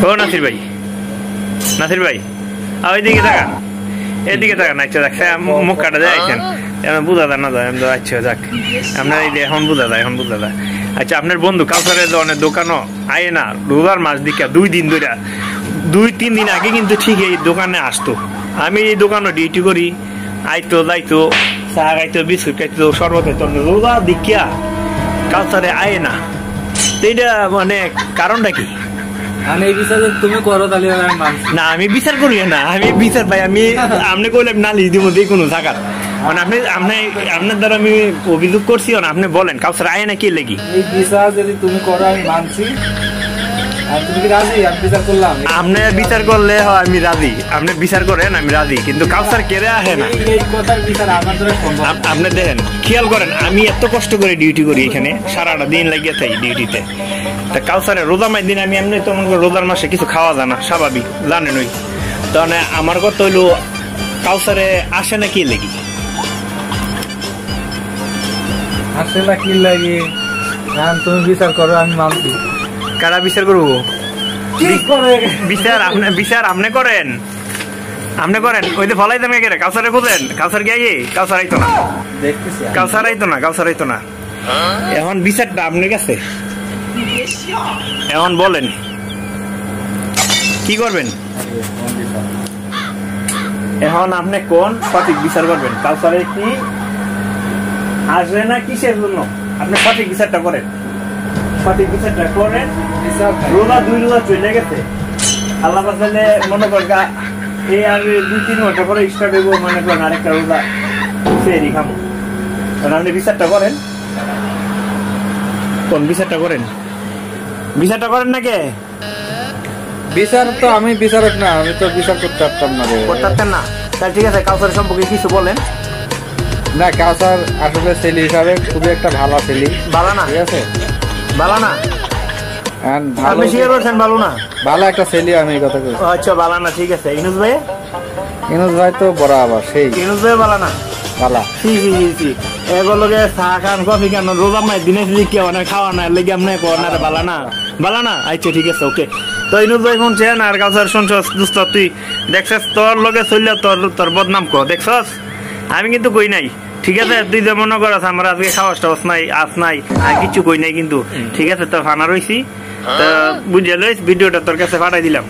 ও নাসির ভাই, নাসির ভাই ওইদিকে তাকান, এদিকে তাকান। আচ্ছা দেখ মুখ কাটা যায় এখন বুঝা যায় না যায়। আচ্ছা যাক আপনার এই এখন বুঝা যায়, এখন বুঝা যায়। আচ্ছা আপনার বন্ধু কাউসারের অনেক দোকানও আয় না রোজার মাস দিকে 2 দিন ধরে 2-3 দিন আগে কিন্তু ঠিক এই দোকানে আসতো। আমি এই দোকানে ডিউটি করি, আইতো যাইতো, চা খাইতো, বিস্কুট খাইতো, শরবত খাইতো। রোজা দিকিয়া কাউসারে আয় না, এইটা মানে কারণটা কি? তুমি করো তাহলে না আমি বিচার করি না, আমি বিচার পাই। আমি আপনি কইলে নালিশ দিব যে কোনো জায়গা, মানে আপনার দ্বারা আমি অভিযোগ করছি। আপনি বলেন কাউসার আয় না কি লেগি? এই বিচার যদি তুমি করো আমি মানছি, তুমি কি রাজি? আমি বিচার করলাম, আপনি বিচার করলে হয় আমি রাজি, আপনি বিচার করেন আমি রাজি, কিন্তু কাউসার কেড়ে আসে না। এই কথার বিচার আমার দ্বারা সম্ভব। আপনি দেখেন, খেয়াল করেন, আমি এত কষ্ট করে ডিউটি করি এখানে, সারাটা দিন লাগিয়ে থাকি ডিউটিতে। তা কাউসারের রোজা মাস দিন আমি এমনি তো মনে করি রোজার মাসে কিছু খাওয়া যায় না, স্বাভাবিক জানেন। ওই তাহলে আমার কথা হইলো কাউসারে আসে না কি লেগি? আসে না কি লাগে তুমি বিচার করো, আমি মানছি। কারা বিচার করবো? বিচার আপনি করেন, আপনি করেন। ওই যে ফলাই দেন কে কাউসারে খুঁজেন, কাউসার গিয়ে কাউসার আইতো না, কাউসার আইতো না, কাউসার আইতো না। এখন বিচারটা আপনার কাছে, এখন বলেন কি করবেন? এখন আপনি কোন সঠিক বিচার করবেন? কাউসারে কি আসবে না কিসের জন্য? আপনি সঠিক বিচারটা করেন, সঠিক বিচারটা করেন। রোজা 2 রোজা চলে গেছে, আল্লাহ বাঁচালে মনে করেন এই আর 2-3 ঘন্টা পরে স্টার্ট হইব, মনে করেন আরেকটা রোজা সেরি খামো। আপনি বিচারটা করেন, কোন বিচারটা করেন? বিচারটা করেন না কে? বিচার তো আমি বিচারক না, আমি তো বিচার করতে পারতাম না। করতে পারতেন না? তাহলে ঠিক আছে, কাউসার সম্পর্কে কিছু বলেন। না, কাউসার আসলে ছেলে হিসাবে খুবই একটা ভালো ছেলে। ভালো না? ঠিক আছে, ভালো না? আপনি স্বীকার করছেন ভালো না? ভালো একটা ছেলে, আমি এই কথা কই। আচ্ছা ভালো না, ঠিক আছে। ইনুস ভাই? ইনুস ভাই তো বড় আবার সেই। ইনুস ভাই ভালো না? ভালো। এগুলোকে চা খান, কফি খান, রোজা মাই দিনে কি অনেক খাওয়া না লেগে আপনি কর্নারে ভালো না? ভালো না? আচ্ছা ঠিক আছে, ওকে। তো ইনুস ভাই শুনছেন আর কাউসার শুনছস? দোস্ত তুই দেখছস তোর লগে চললে তোর বদনাম কর, দেখছস? আমি কিন্তু কই নাই, ঠিক আছে? তুই যে মনে করস আমার আজকে খাওয়াস টাওয়াস নাই, আস নাই, আর কিছু কই নাই কিন্তু, ঠিক আছে? তো ফানা রইছি, তা বুঝে লইস, ভিডিওটা তোর কাছে পাঠাই দিলাম।